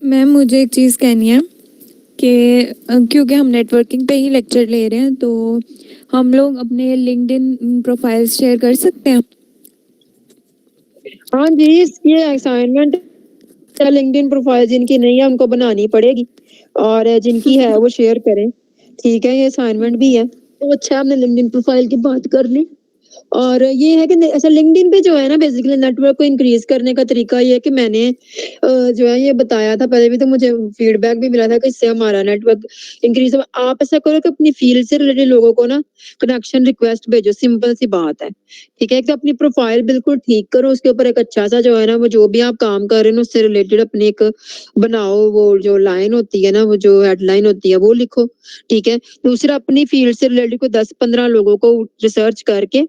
मैम मुझे एक चीज़ कहनी है कि क्योंकि हम नेटवर्किंग पे ही लेक्चर ले रहे हैं तो हम लोग अपने लिंक्डइन प्रोफाइल्स शेयर कर सकते हैं। हाँ जी, ये असाइनमेंट लिंक्डइन प्रोफाइल जिनकी नहीं है उनको बनानी पड़ेगी और जिनकी है वो शेयर करें। ठीक है, ये असाइनमेंट भी है। तो अच्छा हमने लिंक्डइन प्रोफाइल की बात कर ली और ये है कि अच्छा लिंक्डइन पे जो है ना बेसिकली नेटवर्क को इंक्रीज करने का तरीका ये है कि मैंने जो है ये बताया था पहले भी तो मुझे फीडबैक भी मिला था कि इससे हमारा नेटवर्क इंक्रीज हो। आप ऐसा करो कि अपनी फील्ड से रिलेटेड लोगों को ना कनेक्शन रिक्वेस्ट भेजो, सिंपल सी बात है। ठीक है, एक तो अपनी प्रोफाइल बिल्कुल ठीक करो, उसके ऊपर एक अच्छा सा जो है ना वो जो भी आप काम कर रहे हो उससे रिलेटेड अपनी एक बनाओ, वो जो लाइन होती है ना वो जो हेडलाइन होती है वो लिखो। ठीक है, दूसरा अपनी फील्ड से रिलेटेड कोई 10-15 लोगों को रिसर्च करके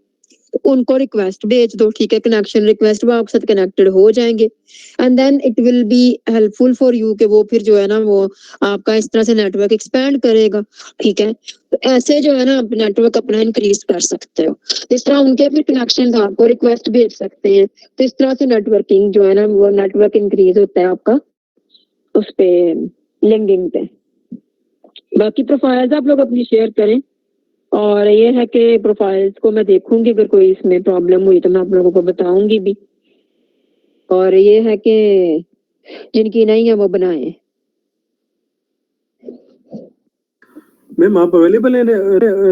उनको रिक्वेस्ट भेज दो। ठीक है, कनेक्शन रिक्वेस्ट वो आपके साथ कनेक्टेड हो जाएंगे and then it will be helpful for you कि वो फिर जो है ना वो आपका इस तरह से नेटवर्क एक्सपैंड करेगा। ठीक है, तो ऐसे जो है ना आप नेटवर्क अपना इंक्रीज कर सकते हो। इस तरह उनके भी कनेक्शन आपको रिक्वेस्ट भेज सकते हैं, तो इस तरह से नेटवर्किंग जो है ना वो नेटवर्क इंक्रीज होता है आपका उस पे लिंक्डइन पे। बाकी प्रोफाइल्स आप लोग अपनी शेयर करें और ये है कि प्रोफाइल्स को मैं देखूंगी, अगर कोई इसमें प्रॉब्लम हुई तो मैं आप लोगों को बताऊंगी भी। और ये है कि जिनकी नहीं है वो बनाएं। मैम आप अवेलेबल है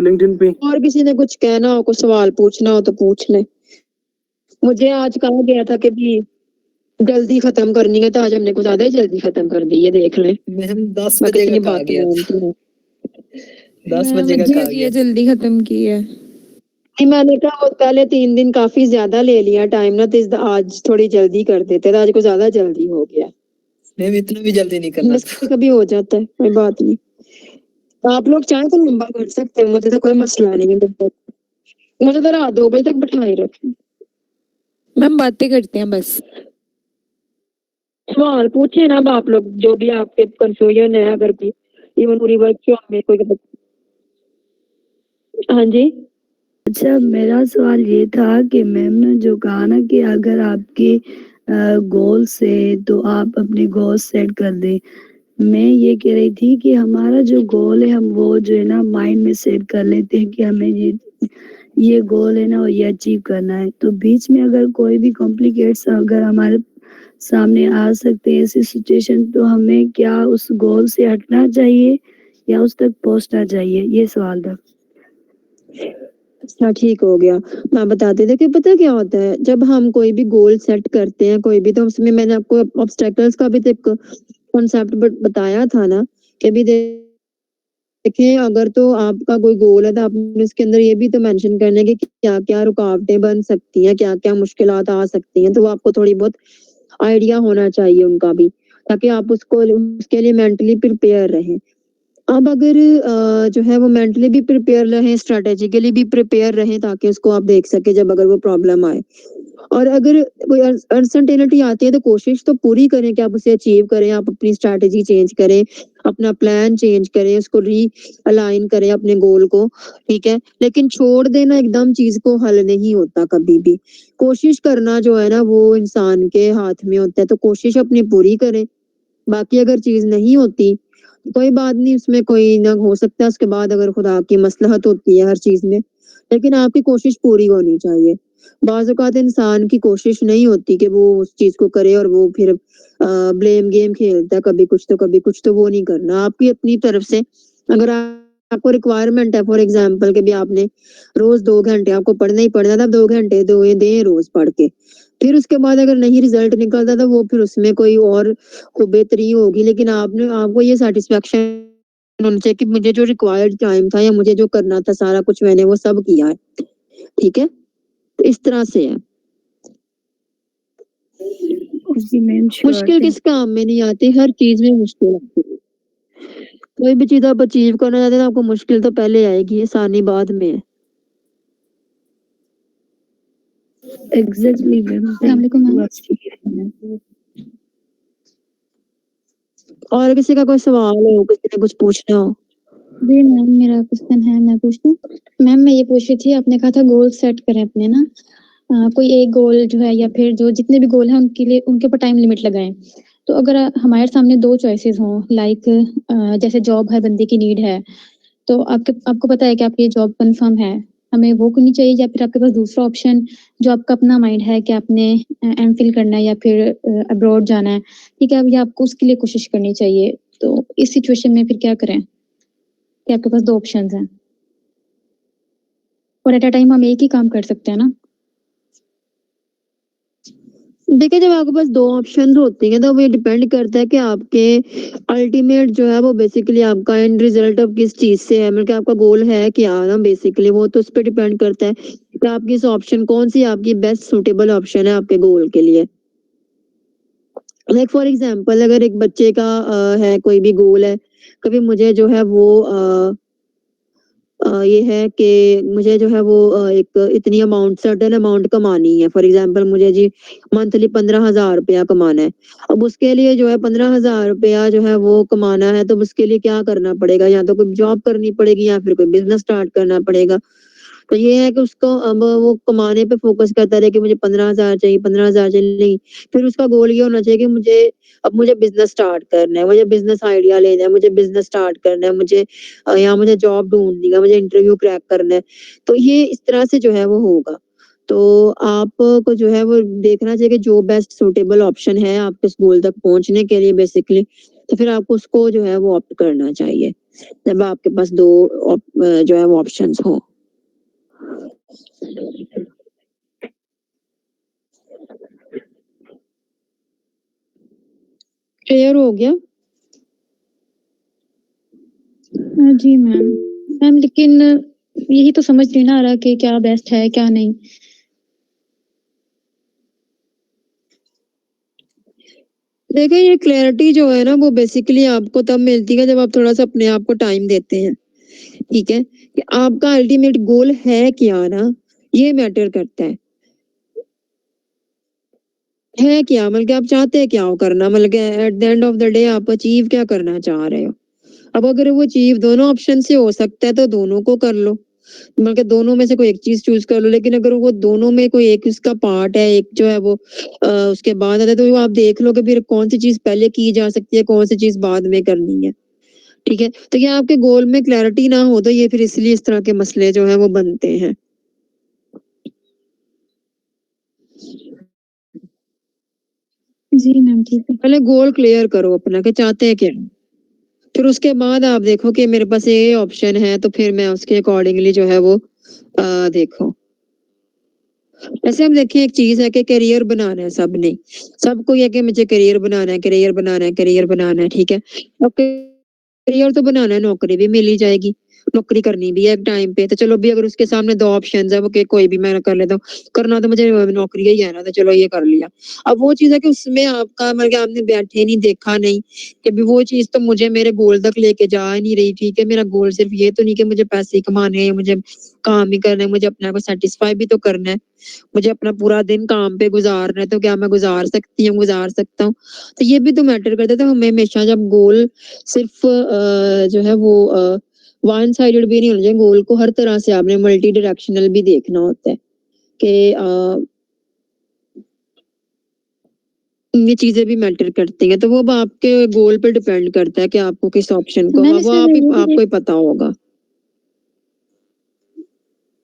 लिंक्डइन पे? और किसी ने कुछ कहना हो, कुछ सवाल पूछना हो तो पूछ लें। मुझे आज कहा गया था कि भी जल्दी खत्म करनी है, तो आज हमने कुछ ज्यादा ही जल्दी खत्म कर दी है, देख लें मैम 10 मैं बजे कितनी का कहा बातें गया था। जानती हूँ। 10 मैम बजे का अच्छी कहा की गया है, जल्दी खत्म की है। नहीं, मैंने कहा वो पहले 3 दिन काफी ज्यादा ले लिया टाइम ना, तो आज थोड़ी जल्दी कर देते, तो आज कुछ ज्यादा जल्दी हो गया। मैम इतना भी जल्दी नहीं करना बस था। कभी हो जाता है, कोई बात नहीं। आप लोग चाहें तो लंबा कर सकते हैं, मुझे तो कोई मसला नहीं है। मुझे तो रात 2 बजे तक बिठाए रखें। मैम बातें करते हैं बस। सवाल पूछे ना अब आप लोग, जो भी आपके कंफ्यूजन है, अगर कोई इवन पूरी वर्कशॉप में कोई। हाँ जी। अच्छा, मेरा सवाल ये था कि मैम ने जो कहा ना कि अगर आपके गोल्स है तो आप अपने गोल्स सेट कर दें। मैं ये कह रही थी कि हमारा जो गोल है हम वो जो है ना माइंड में सेट कर लेते हैं कि हमें ये गोल है ना, ये अचीव करना है। तो बीच में अगर कोई भी कॉम्प्लिकेट्स अगर हमारे सामने आ सकते हैं ऐसी सिचुएशन, तो हमें क्या उस गोल से हटना चाहिए या उस तक पहुंचना चाहिए, ये सवाल था। अच्छा, ठीक हो गया। मैं बताती देखिए, पता क्या होता है, जब हम कोई भी गोल सेट करते हैं कोई भी, तो उसमें मैंने आपको ऑब्स्टेकल्स का भी तो एक कॉन्सेप्ट बताया था ना कि अभी देखिए, अगर तो आपका कोई गोल है तो आपने उसके अंदर ये भी तो मेंशन करना है कि क्या क्या रुकावटें बन सकती हैं, क्या क्या मुश्किलात आ सकती हैं, तो वो आपको थोड़ी बहुत आइडिया होना चाहिए उनका भी, ताकि आप उसको उसके लिए मेंटली प्रिपेयर रहें। अब अगर जो है वो मेंटली भी प्रिपेयर रहें, स्ट्रेटेजिकली भी प्रिपेयर रहें, ताकि उसको आप देख सके जब अगर वो प्रॉब्लम आए। और अगर कोई अनसर्टेनिटी आती है तो कोशिश तो पूरी करें कि आप उसे अचीव करें, आप अपनी स्ट्रेटेजी चेंज करें, अपना प्लान चेंज करें, उसको रीअलाइन करें अपने गोल को, ठीक है। लेकिन छोड़ देना एकदम चीज को हल नहीं होता कभी भी। कोशिश करना जो है ना वो इंसान के हाथ में होता है, तो कोशिश अपनी पूरी करें। बाकी अगर चीज नहीं होती कोई बात नहीं, उसमें कोई ना हो सकता है उसके बाद अगर खुदा की मसलहत होती है हर चीज में, लेकिन आपकी कोशिश पूरी होनी चाहिए। बाज़ औक़ात इंसान की कोशिश नहीं होती कि वो उस चीज को करे और वो फिर ब्लेम गेम खेलता है, कभी कुछ तो कभी कुछ, तो वो नहीं करना। आपकी अपनी तरफ से अगर आपको रिक्वायरमेंट है, फॉर एग्जाम्पल कि भी आपने रोज 2 घंटे आपको पढ़ना ही पढ़ना था, 2 घंटे दें रोज पढ़ के। फिर उसके बाद अगर नहीं रिजल्ट निकलता तो वो फिर उसमें कोई और बेहतरी होगी, लेकिन आपको ये सैटिस्फैक्शन होनी चाहिए कि मुझे जो रिक्वायर्ड टाइम था या मुझे जो करना था सारा कुछ मैंने वो सब किया है, ठीक है। तो इस तरह से है। जी मैम, श्योर। मुश्किल किस काम में नहीं आती, हर चीज में मुश्किल आती है। कोई भी चीज आप अचीव करना चाहते हैं तो आपको मुश्किल तो पहले आएगी, आसानी बाद में है। Exactly ma'am. और किसी का कोई सवाल हो, किसी ने कुछ पूछना हो? जी मैम, मेरा क्वेश्चन है, मैं पूछ लूं? मैम मैं ये पूछ रही थी, आपने कहा था गोल सेट करें अपने ना, कोई एक गोल जो है या फिर जो जितने भी गोल हैं उनके लिए उनके ऊपर टाइम लिमिट लगाएं। तो अगर हमारे सामने 2 चॉइसेस हों, लाइक जैसे जॉब हर बंदे की नीड है, तो आपको पता है कि आपकी जॉब कंफर्म है, हमें वो करनी चाहिए, या फिर आपके पास दूसरा ऑप्शन जो आपका अपना माइंड है कि आपने एमफिल करना है या फिर अब्रॉड जाना है, ठीक है, या आपको उसके लिए कोशिश करनी चाहिए। तो इस सिचुएशन में फिर क्या करें कि आपके पास 2 ऑप्शंस हैं और एट अ टाइम हम एक ही काम कर सकते हैं ना? देखिए, जब आपके पास 2 ऑप्शन होते हैं तो वो डिपेंड करता है कि आपके अल्टीमेट जो है वो बेसिकली आपका एंड रिजल्ट अब किस चीज से है, मतलब कि आपका गोल है क्या ना, बेसिकली वो तो उस पर डिपेंड करता है कि आपकी इस ऑप्शन कौन सी आपकी बेस्ट सुटेबल ऑप्शन है आपके गोल के लिए। लाइक फॉर एग्जांपल, अगर एक बच्चे का है कोई भी गोल है, कभी मुझे जो है वो ये है कि मुझे जो है वो एक इतनी अमाउंट, सर्टेन अमाउंट कमानी है। फॉर एग्जांपल मुझे जी मंथली 15,000 रुपया कमाना है। अब उसके लिए जो है 15,000 रुपया जो है वो कमाना है, तो उसके लिए क्या करना पड़ेगा, या तो कोई जॉब करनी पड़ेगी या फिर कोई बिजनेस स्टार्ट करना पड़ेगा। तो ये है कि उसको अब वो कमाने पे फोकस करता रहे कि मुझे 15,000 चाहिए, 15,000 चाहिए, नहीं। फिर उसका गोल ये होना चाहिए कि मुझे बिजनेस स्टार्ट करना है, मुझे बिजनेस आइडिया लेना है, मुझे बिजनेस स्टार्ट करना है, मुझे यहाँ मुझे जॉब ढूंढनी है, मुझे इंटरव्यू क्रैक करना है। तो ये इस तरह से जो है वो होगा। तो आपको जो है वो देखना चाहिए कि जो बेस्ट सुटेबल ऑप्शन है आपके उस गोल तक पहुंचने के लिए बेसिकली, तो फिर आपको उसको जो है वो ऑप्ट करना चाहिए जब आपके पास 2 जो है वो ऑप्शंस हो। क्लियर हो गया? जी मैम, लेकिन यही तो समझ नहीं ना आ रहा कि क्या बेस्ट है क्या नहीं। देखिए, ये क्लैरिटी जो है ना वो बेसिकली आपको तब मिलती है जब आप थोड़ा सा अपने आप को टाइम देते हैं, ठीक है, कि आपका अल्टीमेट गोल है क्या ना, ये मैटर करता है क्या, मतलब कि आप चाहते क्या हो करना, मतलब कि at the end of the day आप अचीव क्या करना चाह रहे हो। अब अगर वो अचीव दोनों ऑप्शन से हो सकता है तो दोनों को कर लो, मतलब कि दोनों में से कोई एक चीज चूज कर लो। लेकिन अगर वो दोनों में कोई एक उसका पार्ट है, एक जो है वो उसके बाद आता है, तो वो आप देख लो कि फिर कौन सी चीज पहले की जा सकती है, कौन सी चीज बाद में करनी है, ठीक है। तो ये आपके गोल में क्लैरिटी ना हो तो ये फिर इसलिए इस तरह के मसले जो है वो बनते हैं। जी मैम ठीक है। पहले गोल क्लियर करो अपना कि चाहते हैं क्या, फिर उसके बाद आप देखो कि मेरे पास ये ऑप्शन है, तो फिर मैं उसके अकॉर्डिंगली जो है वो देखो। ऐसे हम देखिए, एक चीज है कि करियर बनाना है सबने, सबको ये कि मुझे करियर बनाना है, करियर बनाना है, करियर बनाना है, ठीक है। अब करियर तो बनाना है, नौकरी भी मिल ही जाएगी, नौकरी करनी भी है एक टाइम पे, तो चलो भी अगर उसके सामने दो ऑप्शन है वो कि कोई भी मैं कर लेता हूँ, करना तो मुझे नौकरी ही है ना, तो चलो ये कर लिया। अब वो चीज है कि उसमें आपका मतलब आपने बैठे नहीं, देखा नहीं कि भी वो चीज तो मुझे मेरे गोल तक लेके जा ही नहीं रही, ठीक है। मेरा गोल सिर्फ ये तो नहीं कि मुझे पैसे कमाने हैं, मुझे काम भी करना है, मुझे अपने को सेटिस्फाई भी तो करना है, मुझे अपना पूरा दिन काम पे गुजारना है, तो क्या मैं गुजार सकती हूँ, गुजार सकता हूँ, तो ये भी तो मैटर करता है। तो हमें हमेशा जब गोल सिर्फ जो है वो वन साइडेड भी नहीं होना चाहिए, गोल को हर तरह से आपने मल्टी डायरेक्शनल भी देखना होता है कि ये चीजें भी मैटर करती हैं। तो वो अब आपके गोल पे डिपेंड करता है कि आपको किस ऑप्शन को, मैम वो इसमें ये भी आपको ही पता होगा।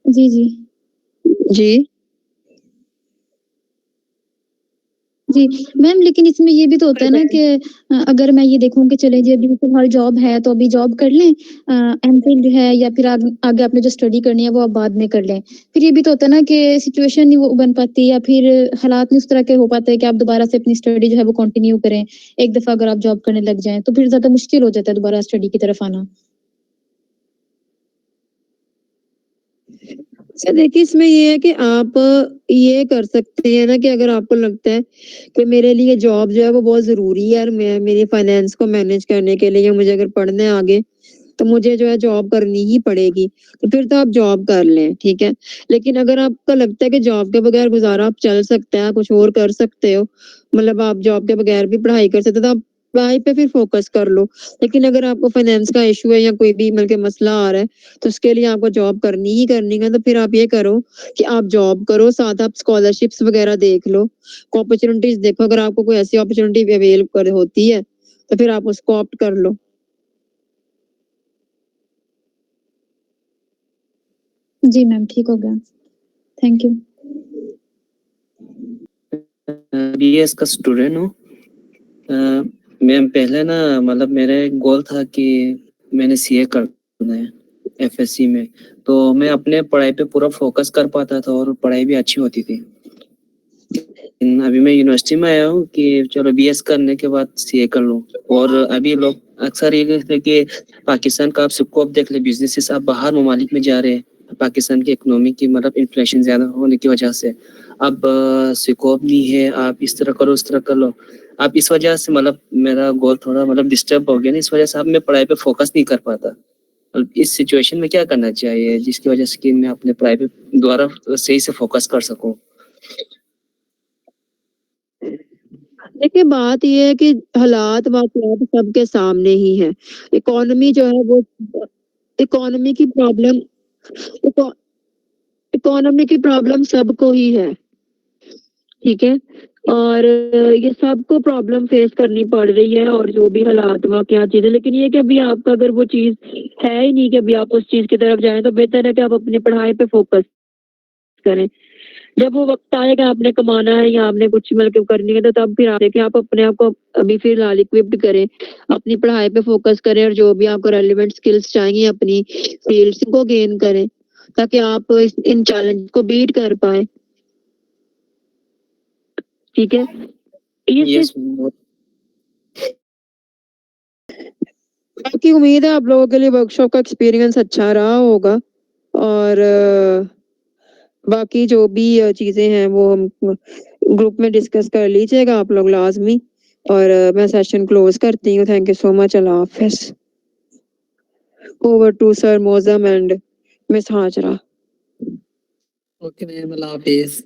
जी, जी। जी जी, मैम लेकिन इसमें ये भी तो होता है ना कि अगर मैं ये देखूँ कि चलिए जी अभी फिलहाल जॉब है तो अभी जॉब कर लें, एमफिल जो है या फिर आगे आपने जो स्टडी करनी है वो आप बाद में कर लें। फिर ये भी तो होता है ना कि सिचुएशन नहीं वो बन पाती या फिर हालात नहीं उस तरह के हो पाते हैं कि आप दोबारा से अपनी स्टडी जो है वो कंटिन्यू करें। एक दफ़ा अगर आप जॉब करने लग जाएँ तो फिर ज़्यादा मुश्किल हो जाता है दोबारा स्टडी की तरफ आना। अच्छा देखिए, इसमें ये है कि आप ये कर सकते हैं ना कि अगर आपको लगता है कि मेरे लिए जॉब जो है वो बहुत ज़रूरी है और मैं मेरे फाइनेंस को मैनेज करने के लिए मुझे अगर पढ़ना है आगे, तो मुझे जो है जॉब करनी ही पड़ेगी, तो फिर तो आप जॉब कर लें, ठीक है। लेकिन अगर आपको लगता है कि जॉब के बगैर गुज़ारा आप चल सकते हैं, कुछ और कर सकते हो, मतलब आप जॉब के बगैर भी पढ़ाई कर सकते हो, तो आप पढ़ाई पे फिर फ़ोकस कर लो। लेकिन अगर आपको फाइनेंस का इश्यू है या कोई भी मतलब कि मसला आ रहा है, तो उसके लिए आपको जॉब करनी ही करनी है, तो फिर आप ये करो कि आप जॉब करो, साथ आप स्कॉलरशिप्स वगैरह देख लो, अपॉर्चुनिटीज़ देखो, अगर आपको कोई ऐसी अपॉर्चुनिटी अवेल कर होती है, तो फिर आप उसको ऑप्ट कर लो। जी मैम, ठीक हो गया। Thank you. बीएस का स्टूडेंट हूँ। मैम पहले ना मतलब मेरा एक गोल था कि मैंने सीए करना है एफएससी में, तो मैं अपने पढ़ाई पे पूरा फोकस कर पाता था और पढ़ाई भी अच्छी होती थी। अभी मैं यूनिवर्सिटी में आया हूँ कि चलो बीएस करने के बाद सीए कर लूँ, और अभी लोग अक्सर ये कहते हैं कि पाकिस्तान का आप स्कोप देख ले, बिजनेसेस आप बाहर ममालिक में जा रहे हैं, पाकिस्तान की इकोनॉमी की मतलब इन्फ्लेशन ज्यादा होने की वजह से अब स्कोप नहीं है, आप इस तरह करो उस तरह कर लो। आप इस वजह से मतलब मेरा गोल थोड़ा मतलब डिस्टर्ब हो गया ना, इस वजह से अब मैं पढ़ाई पे फोकस नहीं कर पाता। इस सिचुएशन में क्या करना चाहिए जिसकी वजह से कि मैं अपने पढ़ाई पे दोबारा सही से फोकस कर सकूं? देखिए, बात ये है कि हालात वाक़यात सबके सामने ही है। इकोनॉमी जो है वो इकोनॉमी की प्रॉब्लम इको इकोनॉमी की प्रॉब्लम सबको ही है, ठीक है? और ये सबको प्रॉब्लम फेस करनी पड़ रही है, और जो भी हालात वाक़यात चीज़ें, लेकिन ये है कि अभी आपका अगर वो चीज़ है ही नहीं कि अभी आप उस चीज़ की तरफ जाएँ, तो बेहतर है कि आप अपनी पढ़ाई पे फोकस करें। जब वो वक़्त आएगा आपने कमाना है या आपने कुछ मतलब करनी है, तो तब फिर आप देखिए, आप अपने आप को अभी फिलहाल इक्विप्ड करें, अपनी पढ़ाई पे फ़ोकस करें, और जो भी आपको रेलेवेंट स्किल्स चाहिए अपनी फील्ड्स को गेन करें, ताकि आप इन चैलेंज को बीट कर पाएँ। ठीक है? ये यस। बाकी उम्मीद है आप लोगों के लिए वर्कशॉप का एक्सपीरियंस अच्छा रहा होगा, और बाकी जो भी चीज़ें हैं वो हम ग्रुप में डिस्कस कर लीजिएगा आप लोग लाज़मी, और मैं सेशन क्लोज़ करती हूँ। Thank you so much. अल्लाह हाफ़िज़। Over to sir Moazzam and miss Hajra. Okay ma'am, अल्लाह हाफिज।